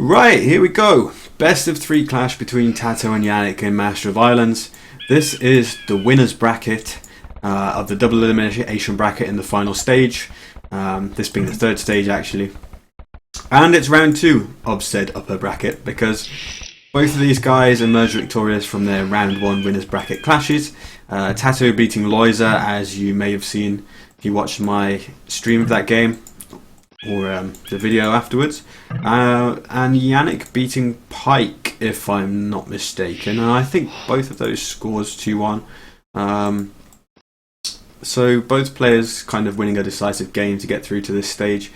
Right, here we go. Best of 3 clash between TaToH and Janik in Master of Islands. This is the winner's bracket of the double elimination bracket in the final stage. This being the 3rd stage actually. And it's round 2 of said upper bracket because both of these guys emerged victorious from their round 1 winner's bracket clashes. TaToH beating Loiza, as you may have seen if you watched my stream of that game, or the video afterwards, and Janik beating Pike, if I'm not mistaken, and I think both of those scores 2-1. So both players kind of winning a decisive game to get through to this stage,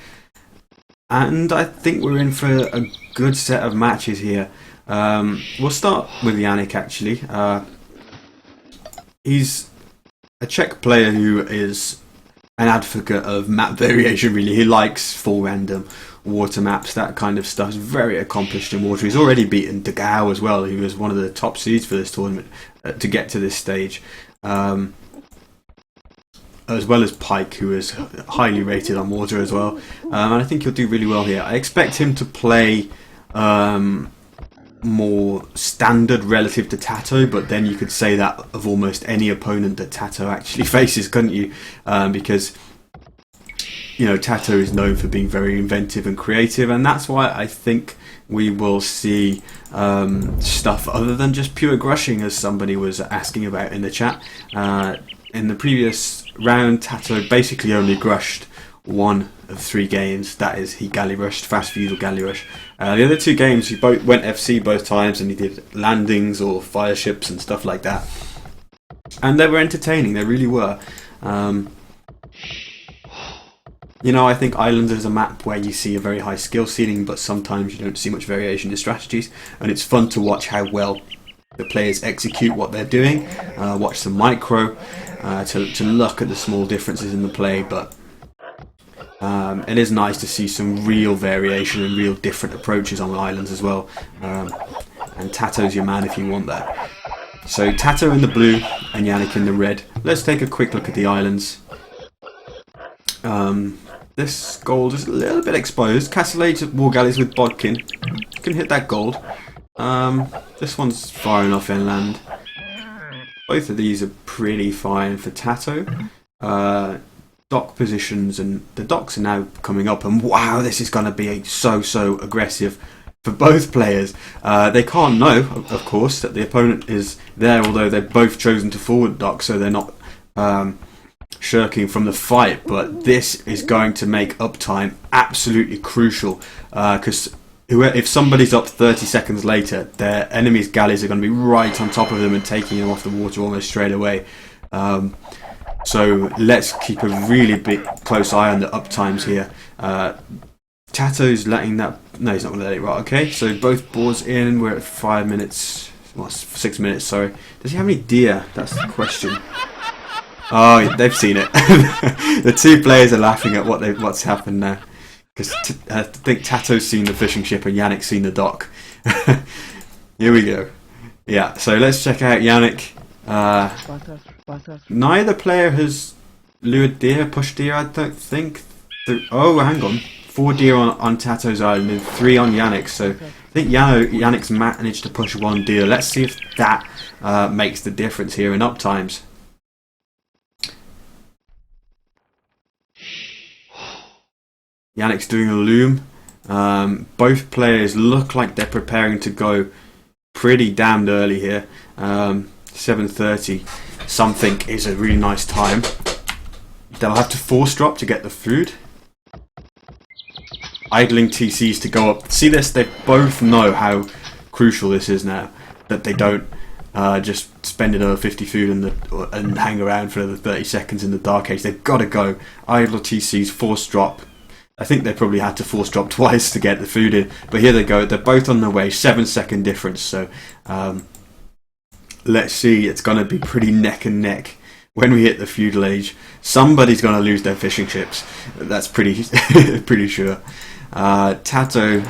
and I think we're in for a good set of matches here. We'll start with Janik actually. He's a Czech player who is an advocate of map variation, really. He likes full random water maps, that kind of stuff. He's very accomplished in water. He's already beaten TaToH as well, who was one of the top seeds for this tournament to get to this stage. As well as Pike, who is highly rated on water as well. And I think he'll do really well here. I expect him to play more standard relative to TaToH, but then you could say that of almost any opponent that TaToH actually faces, couldn't you? Because you know, TaToH is known for being very inventive and creative, and that's why I think we will see stuff other than just pure grushing, as somebody was asking about in the chat. In the previous round, TaToH basically only grushed 1 of 3 games. That is, he galley rushed, fast feudal galley rush. The other 2 games, he went FC both times, and he did landings or fire ships and stuff like that. And they were entertaining, they really were. You know, I think Islands is a map where you see a very high skill ceiling, but sometimes you don't see much variation in strategies, and it's fun to watch how well the players execute what they're doing, watch the micro, to look at the small differences in the play, but it is nice to see some real variation and real different approaches on the Islands as well. And TaToH's your man if you want that. So TaToH in the blue and Janik in the red. Let's take a quick look at the Islands. This gold is a little bit exposed. Castellated war galleys with Bodkin. You can hit that gold. This one's far enough inland. Both of these are pretty fine for TaToH. Dock positions, and the docks are now coming up, and wow, this is going to be so aggressive for both players. They can't know, of course, that the opponent is there, although they've both chosen to forward dock, so they're not shirking from the fight. But this is going to make uptime absolutely crucial, because if somebody's up 30 seconds later, their enemy's galleys are going to be right on top of them and taking them off the water almost straight away. So let's keep a really big close eye on the uptimes here. TaToH's letting that... No, he's not going to let it right. Okay, so both boards in. We're at 5 minutes... Well, 6 minutes, sorry. Does he have any deer? That's the question. Oh, they've seen it. The 2 players are laughing at what's happened now. Because I think TaToH's seen the fishing ship and Janik's seen the dock. Here we go. Yeah, so let's check out Janik. Neither player has lured deer, pushed deer, I don't think. Oh, hang on. 4 deer on TaToH's island and 3 on Janik's. So I think Janik's managed to push 1 deer. Let's see if that makes the difference here in uptimes. Janik's doing a loom. Both players look like they're preparing to go pretty damned early here. 7:30 something is a really nice time. They'll have to force drop to get the food. Idling TCs to go up. See this? They both know how crucial this is now. That they don't just spend another 50 food and hang around for another 30 seconds in the dark age. They've got to go. Idle TCs, force drop. I think they probably had to force drop twice to get the food in. But here they go. They're both on their way. 7-second difference. So... let's see, it's going to be pretty neck and neck when we hit the feudal age. Somebody's going to lose their fishing ships. That's pretty pretty sure. TaToH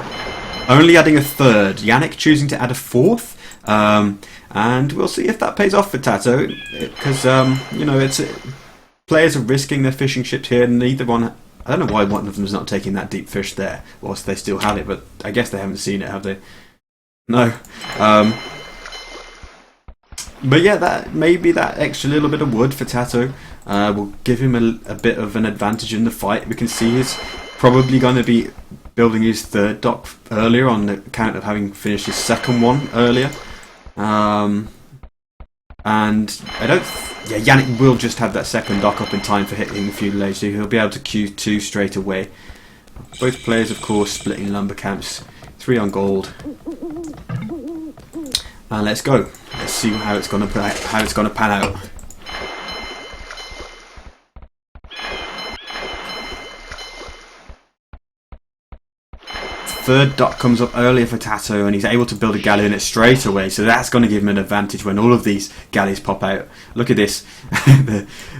only adding a 3rd. Janik choosing to add a 4th. And we'll see if that pays off for TaToH. Because, you know, players are risking their fishing ships here. Neither one I don't know why one of them's not taking that deep fish there, whilst they still have it, but I guess they haven't seen it, have they? No. But yeah, that maybe that extra little bit of wood for TaToH will give him a bit of an advantage in the fight. We can see he's probably going to be building his third dock earlier on the account of having finished his second one earlier. And I don't... Yeah, Janik will just have that second dock up in time for hitting the feudal age, so he'll be able to Q2 straight away. Both players, of course, splitting lumber camps. 3 on gold. And let's go. Let's see how it's going to pan out. Third dock comes up earlier for TaToH, and he's able to build a galley in it straight away, so that's going to give him an advantage when all of these galleys pop out. Look at this.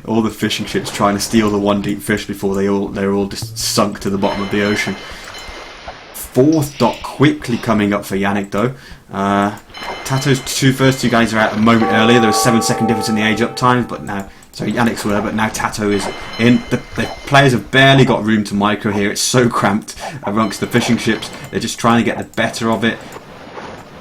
All the fishing ships trying to steal the one deep fish before they're all just sunk to the bottom of the ocean. Fourth dock quickly coming up for Janik though. TaToH's first two guys are out a moment earlier. There was 7-second difference in the age up times, but now, sorry, Janik's were, but now TaToH is in. The players have barely got room to micro here. It's so cramped amongst the fishing ships. They're just trying to get the better of it.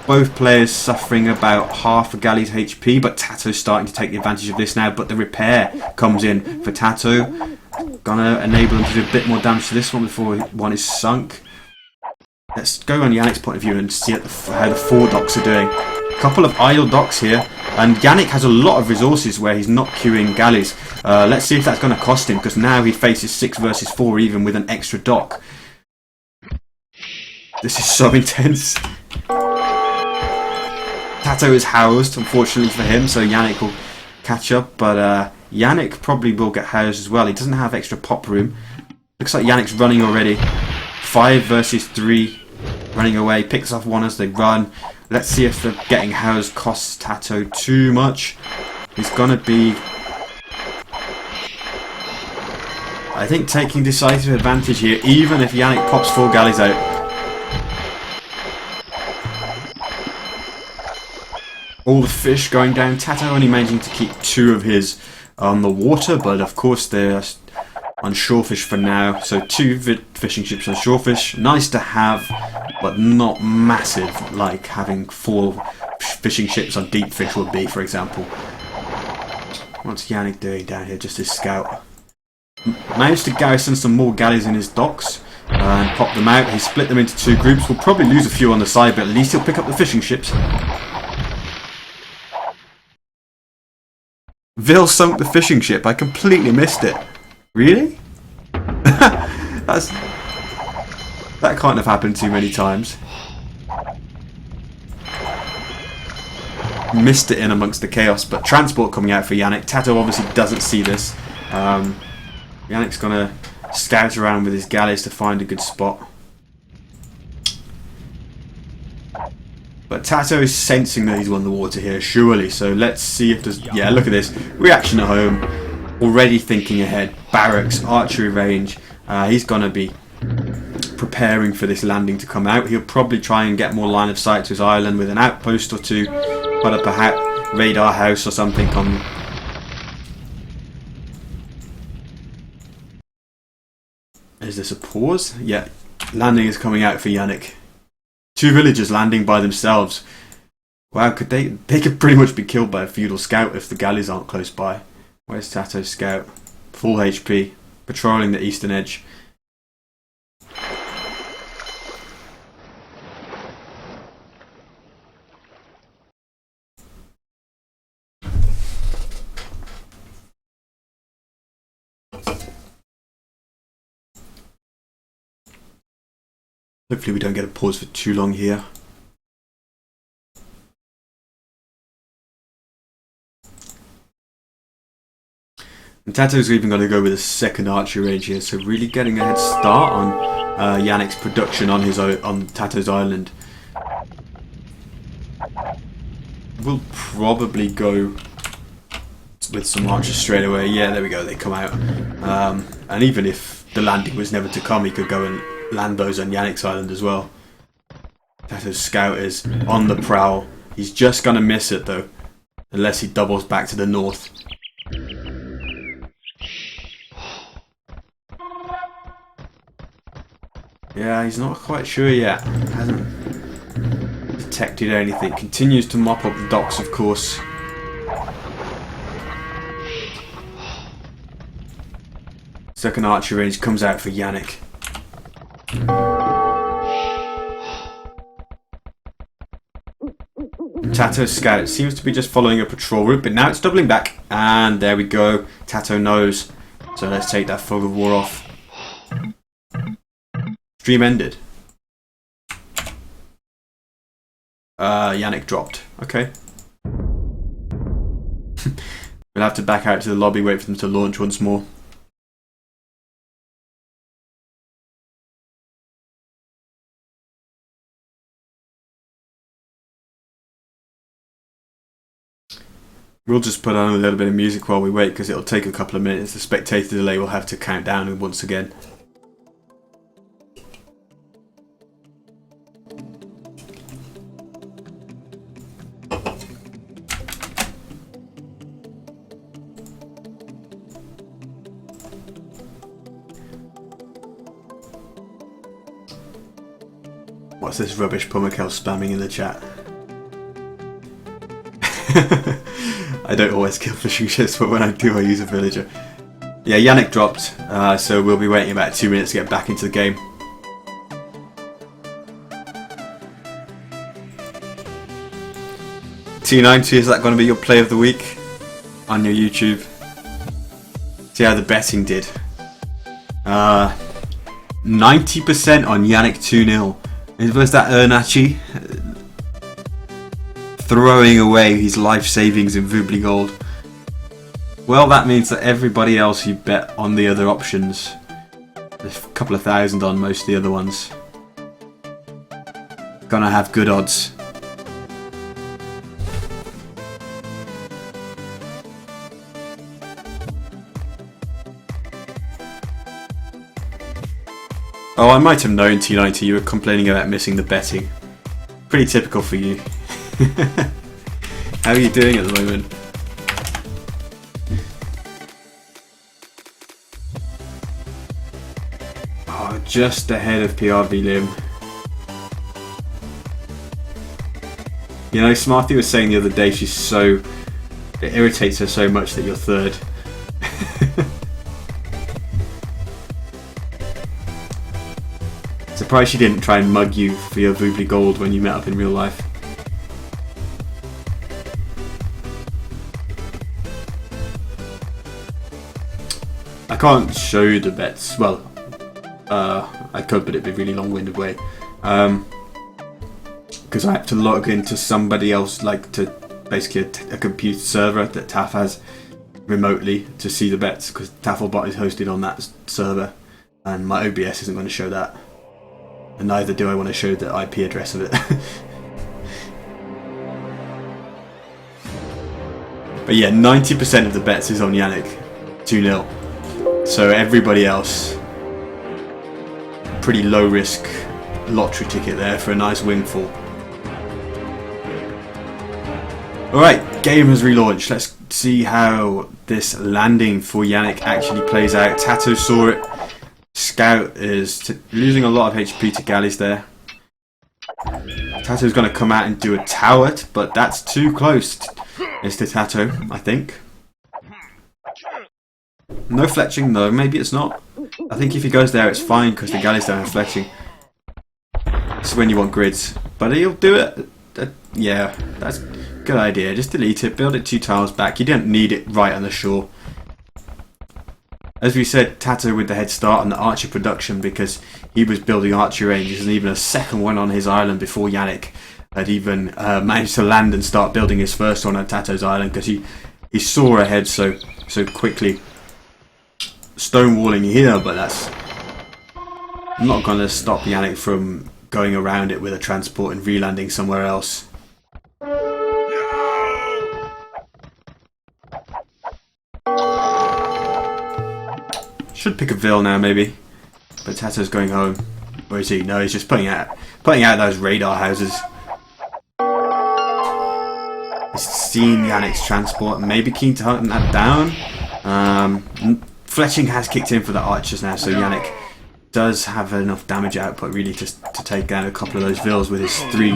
Both players suffering about half a galley's HP, but TaToH's starting to take the advantage of this now. But the repair comes in for TaToH. Gonna enable him to do a bit more damage to this one before one is sunk. Let's go on Janik's point of view and see how the 4 docks are doing. A couple of idle docks here, and Janik has a lot of resources where he's not queuing galleys. Let's see if that's going to cost him, because now he faces 6 versus 4 even with an extra dock. This is so intense. TaToH is housed, unfortunately for him, so Janik will catch up, but Janik probably will get housed as well. He doesn't have extra pop room. Looks like Janik's running already. 5 versus 3, running away, picks off one as they run. Let's see if the getting housed costs TaToH too much. He's gonna be, I think, taking decisive advantage here, even if Janik pops 4 galleys out. All the fish going down. TaToH only managing to keep 2 of his on the water, but of course they're on shorefish for now, so 2 fishing ships on shorefish. Nice to have, but not massive like having 4 fishing ships on deep fish would be, for example. What's Janik doing down here? Just his scout. Managed to garrison some more galleys in his docks and pop them out. He split them into 2 groups. We'll probably lose a few on the side, but at least he'll pick up the fishing ships. Vil sunk the fishing ship. I completely missed it. Really? That can't have happened too many times. Missed it in amongst the chaos, but transport coming out for Janik. TaToH obviously doesn't see this. Janik's gonna scout around with his galleys to find a good spot. But TaToH is sensing that he's won the water here, surely. So let's see if there's... Yeah, look at this. Reaction at home. Already thinking ahead. Barracks, archery range. He's going to be preparing for this landing to come out. He'll probably try and get more line of sight to his island with an outpost or 2. Put up a radar house or something on... Is this a pause? Yeah. Landing is coming out for Janik. 2 villagers landing by themselves. Wow, they could pretty much be killed by a feudal scout if the galleys aren't close by. Where's TaToH's scout? Full HP. Patrolling the eastern edge. Hopefully we don't get a pause for too long here. And TaToH's even going to go with a second archery range here, so really getting a head start on Janik's production on TaToH's island. We'll probably go with some archers straight away. Yeah, there we go, they come out. And even if the landing was never to come, he could go and land those on Janik's island as well. TaToH's scout is on the prowl. He's just going to miss it though, unless he doubles back to the north. Yeah, he's not quite sure yet. Hasn't detected anything. Continues to mop up the docks, of course. Second archer range comes out for Janik. TaToH's scout seems to be just following a patrol route, but now it's doubling back. And there we go. TaToH knows. So let's take that fog of war off. Stream ended. Janik dropped. Okay. We'll have to back out to the lobby, wait for them to launch once more. We'll just put on a little bit of music while we wait, because it'll take a couple of minutes. The spectator delay will have to count down once again. What's this rubbish Pumakel spamming in the chat? I don't always kill fishing ships, but when I do, I use a villager. Yeah, Janik dropped, so we'll be waiting about 2 minutes to get back into the game. T90, is that going to be your play of the week on your YouTube? See how the betting did. 90% on Janik 2-0. Was that Ernachi? Throwing away his life savings in Vubli Gold. Well, that means that everybody else who bet on the other options, there's a couple of thousand on most of the other ones, gonna have good odds. Oh, I might have known, T90, you were complaining about missing the betting. Pretty typical for you. How are you doing at the moment? Oh, just ahead of PRV Lim. You know, Smarty was saying the other day it irritates her so much that you're third. Surprised she didn't try and mug you for your Vubli Gold when you met up in real life. I can't show you the bets. Well, I could, but it'd be a really long-winded way. Because I have to log into somebody else, like to basically a computer server that TaF has remotely to see the bets, because TaFlbot is hosted on that server, and my OBS isn't going to show that. And neither do I want to show the IP address of it. But yeah, 90% of the bets is on Janik. 2-0. So everybody else, pretty low risk lottery ticket there for a nice windfall. Alright, game has relaunched. Let's see how this landing for Janik actually plays out. TaToH saw it. Scout is losing a lot of HP to galleys there. TaToH's going to come out and do a tower, but that's too close. It's to TaToH, I think. No fletching though, maybe it's not. I think if he goes there it's fine because the galleys don't have fletching. This is when you want grids. But he'll do it. Yeah, that's a good idea. Just delete it, build it 2 tiles back. You don't need it right on the shore. As we said, TaToH with the head start on the archer production because he was building archer ranges and even a second one on his island before Janik had even managed to land and start building his first one on TaToH's island because he saw ahead so quickly. Stonewalling here, but that's not going to stop Janik from going around it with a transport and re-landing somewhere else. Should pick a Ville now maybe, but TaToH's going home. Where is he? No, he's just putting out those radar houses. He's seen Janik's transport and maybe keen to hunt that down. Fletching has kicked in for the archers now, so Janik does have enough damage output really to take down a couple of those vills with his three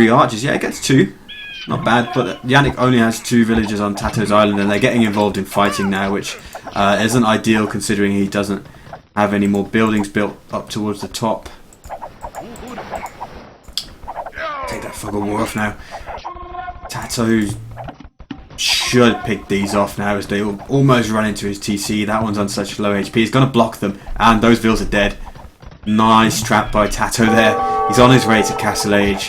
archers. Yeah, it gets 2. Not bad, but Janik only has 2 villagers on TaToH's island, and they're getting involved in fighting now, which isn't ideal considering he doesn't have any more buildings built up towards the top. Take that fog of war off now. TaToH should pick these off now as they almost run into his TC. That one's on such low HP. He's going to block them, and those vills are dead. Nice trap by TaToH there. He's on his way to Castle Age.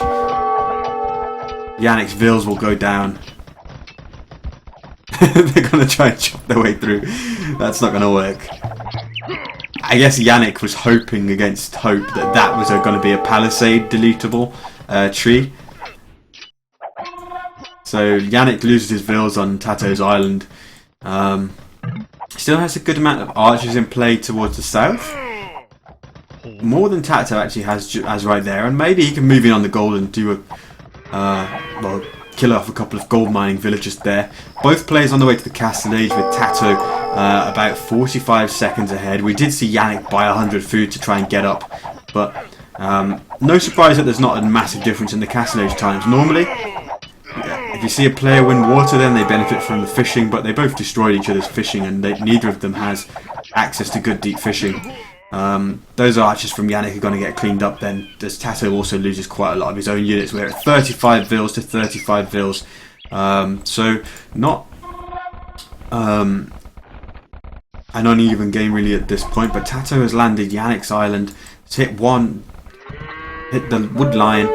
Janik's vills will go down. They're going to try and chop their way through. That's not going to work. I guess Janik was hoping against hope that that was going to be a palisade deletable tree. So Janik loses his vills on TaToH's island. Still has a good amount of archers in play towards the south. More than TaToH actually has right there, and maybe he can move in on the gold and do well, kill off a couple of gold mining villagers there. Both players on the way to the Castle Age with TaToH about 45 seconds ahead. We did see Janik buy 100 food to try and get up, but no surprise that there's not a massive difference in the Castle Age times. Normally, if you see a player win water, then they benefit from the fishing, but they both destroyed each other's fishing, and neither of them has access to good deep fishing. Those archers from Janik are going to get cleaned up then, as TaToH also loses quite a lot of his own units. We're at 35 vills to 35 vills. So not an uneven game really at this point, but TaToH has landed Janik's island. It's hit the wood lion,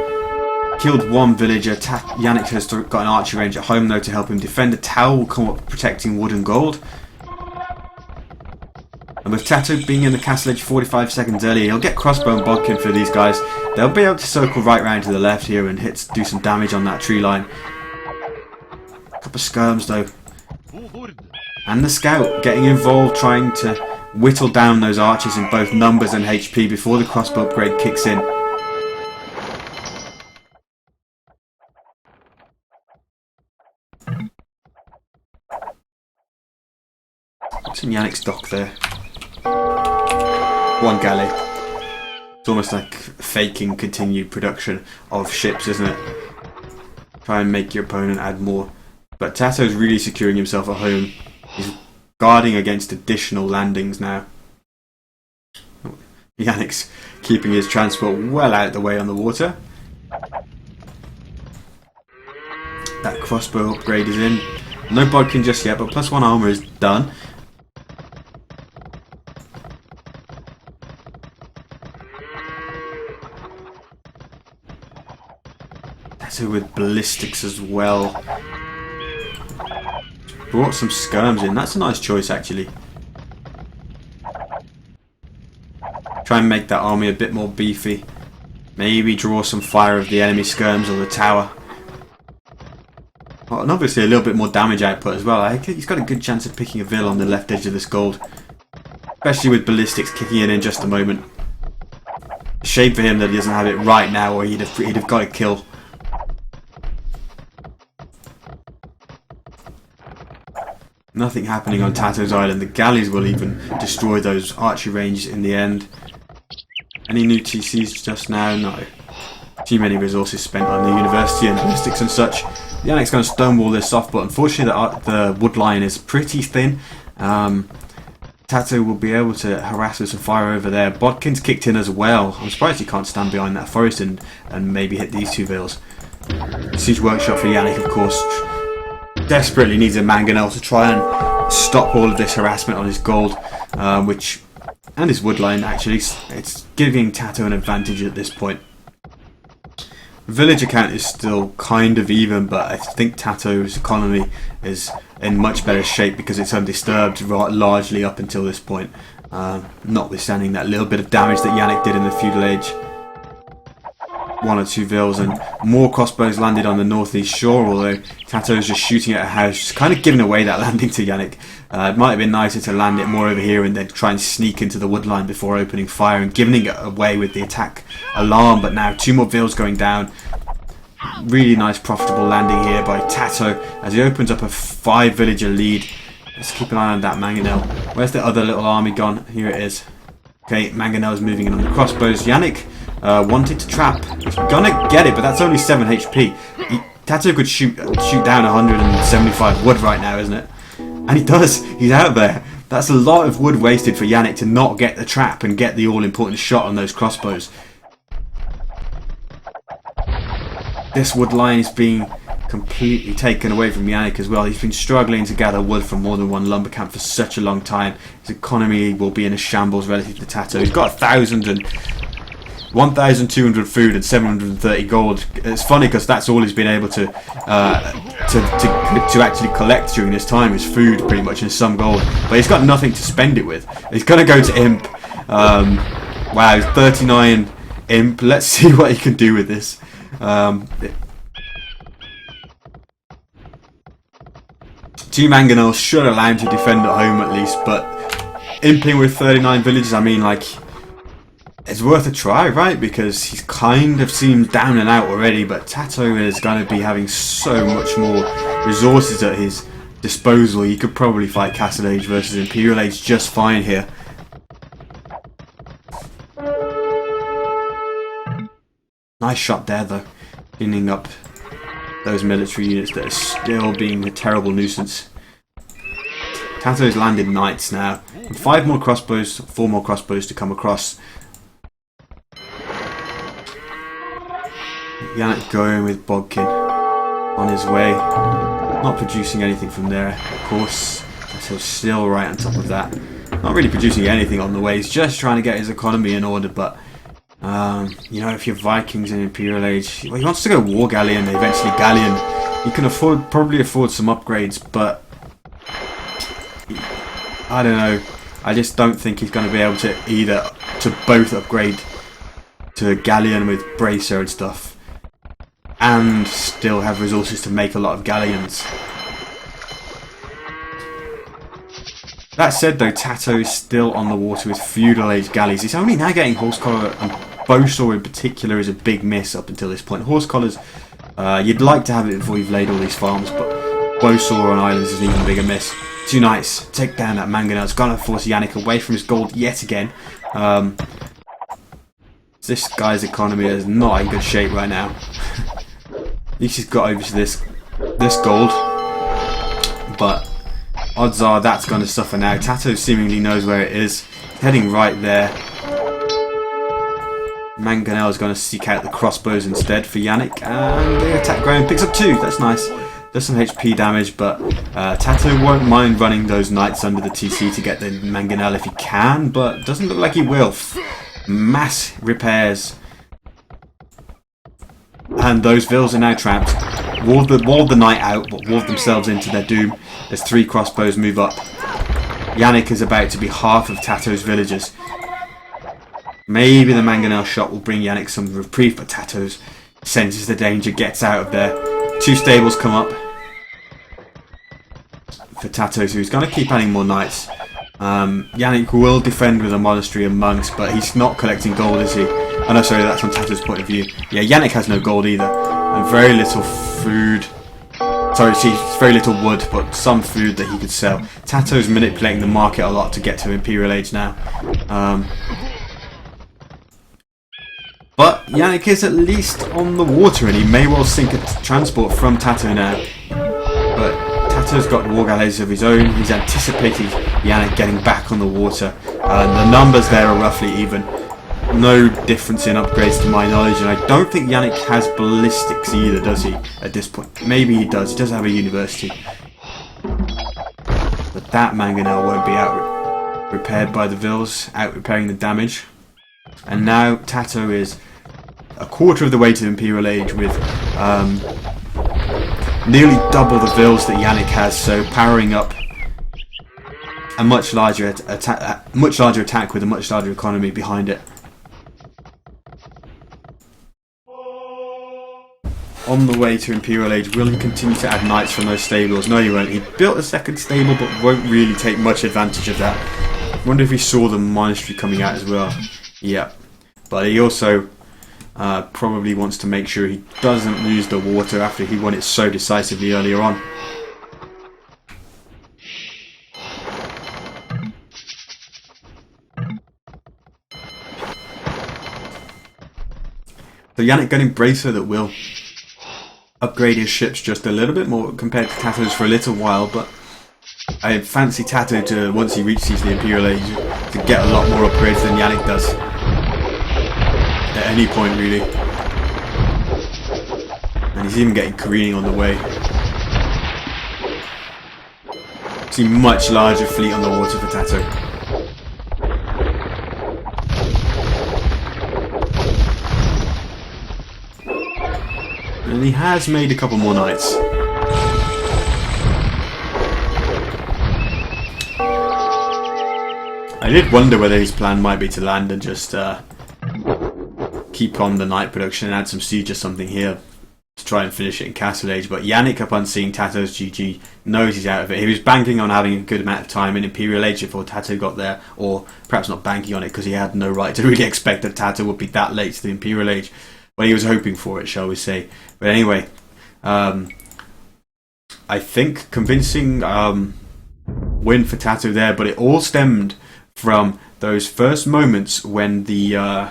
killed 1 villager. Janik has got an archer range at home though to help him defend. The tower will come up protecting wood and gold. And with TaToH being in the Castle Age 45 seconds earlier, he'll get crossbow and bodkin for these guys. They'll be able to circle right round to the left here and do some damage on that tree line. A couple of skirms though. And the scout getting involved, trying to whittle down those archers in both numbers and HP before the crossbow upgrade kicks in. What's in Janik's dock there? 1 galley. It's almost like faking continued production of ships, isn't it? Try and make your opponent add more. But TaToH's really securing himself a home. He's guarding against additional landings now. Janik's keeping his transport well out of the way on the water. That crossbow upgrade is in. No bodkin just yet, but +1 armor is done. TaToH with ballistics as well. Brought some skirms in. That's a nice choice actually. Try and make that army a bit more beefy. Maybe draw some fire of the enemy skirms or the tower. Well, and obviously a little bit more damage output as well. I think he's got a good chance of picking a vill on the left edge of this gold. Especially with ballistics kicking in just a moment. Shame for him that he doesn't have it right now, or he'd have got a kill. Nothing happening on TaToH's island. The galleys will even destroy those archery ranges in the end. Any new TCs just now? No. Too many resources spent on the university and ballistics and such. Janik's going to stonewall this off, but unfortunately the wood line is pretty thin. TaToH will be able to harass with some fire over there. Bodkin's kicked in as well. I'm surprised he can't stand behind that forest and maybe hit these 2 vills. Siege workshop for Janik, of course. Desperately needs a mangonel to try and stop all of this harassment on his gold, and his woodline actually. It's giving TaToH an advantage at this point. Villager count is still kind of even, but I think TaToH's economy is in much better shape because it's undisturbed largely up until this point, notwithstanding that little bit of damage that Janik did in the feudal age. 1 or 2 vills, and more crossbows landed on the northeast shore, although TaToH's just shooting at a house, just kind of giving away that landing to Janik. It might have been nicer to land it more over here and then try and sneak into the woodline before opening fire and giving it away with the attack alarm, but now 2 more vills going down. Really nice profitable landing here by TaToH as he opens up a 5 villager lead. Let's keep an eye on that mangonel. Where's the other little army gone? Here it is. Okay, Mangonel's moving in on the crossbows. Janik wanted to trap. He's gonna get it, but that's only 7 HP. TaToH could shoot down 175 wood right now, isn't it? And he does. He's out there. That's a lot of wood wasted for Janik to not get the trap and get the all-important shot on those crossbows. This wood line is being completely taken away from Janik as well. He's been struggling to gather wood from more than one lumber camp for such a long time. His economy will be in a shambles relative to TaToH. He's got 1,200 food and 730 gold. It's funny because that's all he's been able to actually collect during this time is food, pretty much, and some gold. But he's got nothing to spend it with. He's gonna go to Imp. Wow, 39 Imp. Let's see what he can do with this. Two Mangonels should allow him to defend at home at least, but imping with 39 villages, I mean, like, it's worth a try, right? Because he's kind of seems down and out already, but TaToH is going to be having so much more resources at his disposal. He could probably fight Castle Age versus Imperial Age just fine here. Nice shot there, though, cleaning up those military units that are still being a terrible nuisance. TaToH's landed knights now. And 4 more crossbows to come across. Janik going with Bodkin on his way. Not producing anything from there, of course. TaToH's still right on top of that. Not really producing anything on the way. He's just trying to get his economy in order, but you know, if you're Vikings in Imperial Age, well, he wants to go War Galleon, eventually Galleon. He can probably afford some upgrades, but I don't know. I just don't think he's going to be able to both upgrade to Galleon with Bracer and stuff, and still have resources to make a lot of Galleons. That said, though, TaToH is still on the water with Feudal Age galleys. He's only now getting Horse Collar, and Bowsaw in particular is a big miss up until this point. Horse Collars, you'd like to have it before you've laid all these farms, but Bowsaw on Islands is an even bigger miss. 2 knights, take down that Mangonel. It's going to force Janik away from his gold yet again. This guy's economy is not in good shape right now. At least he's got over to this gold, but odds are that's going to suffer now. TaToH seemingly knows where it is, heading right there. Mangonel is going to seek out the crossbows instead for Janik, and the attack ground picks up 2. That's nice. Does some HP damage, but TaToH won't mind running those knights under the TC to get the Mangonel if he can, but doesn't look like he will. Mass repairs. And those vills are now trapped. Walled the knight out, but walled themselves into their doom. There's 3 crossbows move up. Janik is about to be half of TaToH's villagers. Maybe the Mangonel shot will bring Janik some reprieve, but TaToH senses the danger, gets out of there. 2 stables come up for TaToH, who's going to keep adding more knights. Janik will defend with a monastery and monks, but he's not collecting gold, is he? Oh no, sorry, that's from TaToH's point of view. Yeah, Janik has no gold either, and very little food. Sorry, very little wood, but some food that he could sell. TaToH's manipulating the market a lot to get to Imperial Age now. But Janik is at least on the water, and he may well sink a transport from TaToH now. But TaToH's got war galleys of his own. He's anticipating Janik getting back on the water. The numbers there are roughly even. No difference in upgrades to my knowledge, and I don't think Janik has ballistics either, does he, at this point? Maybe he does. He does have a university. But that Mangonel won't be out repaired by the vills, out repairing the damage. And now TaToH is a quarter of the way to Imperial Age with nearly double the vills that Janik has, so powering up a much larger attack with a much larger economy behind it. On the way to Imperial Age, will he continue to add knights from those stables? No, he won't. He built a second stable, but won't really take much advantage of that. Wonder if he saw the monastery coming out as well. Yeah, but he also probably wants to make sure he doesn't lose the water after he won it so decisively earlier on. So Janik getting bracer that will upgrade his ships just a little bit more compared to TaToH's for a little while, but I fancy TaToH to, once he reaches the Imperial Age, to get a lot more upgrades than Janik does. At any point, really. And he's even getting careening on the way. See, much larger fleet on the water for TaToH. And he has made a couple more knights. I did wonder whether his plan might be to land and just keep on the knight production and add some siege or something here to try and finish it in Castle Age, but Janik, upon seeing TaToH's GG, knows he's out of it. He was banking on having a good amount of time in Imperial Age before TaToH got there, or perhaps not banking on it because he had no right to really expect that TaToH would be that late to the Imperial Age. But he was hoping for it, shall we say. But anyway, I think convincing win for TaToH there, but it all stemmed from those first moments when the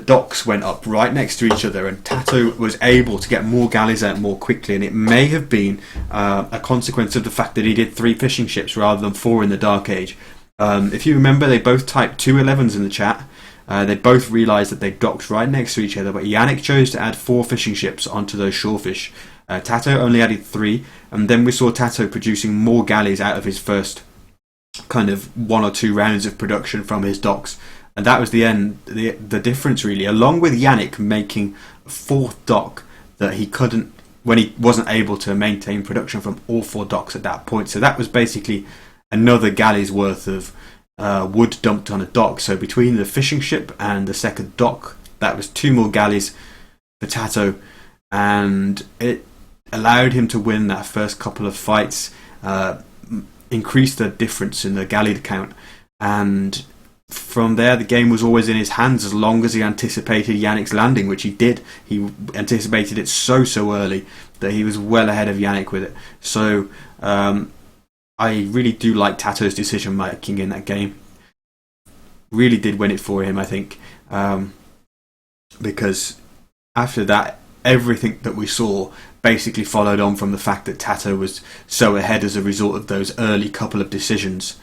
docks went up right next to each other, and TaToH was able to get more galleys out more quickly, and it may have been a consequence of the fact that he did 3 fishing ships rather than 4 in the Dark Age. If you remember, they both typed 2 11s in the chat. They both realised that they docked right next to each other, but Janik chose to add 4 fishing ships onto those shorefish. TaToH only added 3, and then we saw TaToH producing more galleys out of his first kind of 1 or 2 rounds of production from his docks. And that was the end, the difference really, along with Janik making a 4th dock that he couldn't, when he wasn't able to maintain production from all 4 docks at that point. So that was basically another galley's worth of wood dumped on a dock. So between the fishing ship and the second dock, that was 2 more galleys for TaToH, and it allowed him to win that first couple of fights, increase the difference in the galley count, and from there the game was always in his hands as long as he anticipated Janik's landing, which he did. He anticipated it so early that he was well ahead of Janik with it. So I really do like TaToH's decision making in that game. Really did win it for him, I think, because after that everything that we saw basically followed on from the fact that TaToH was so ahead as a result of those early couple of decisions.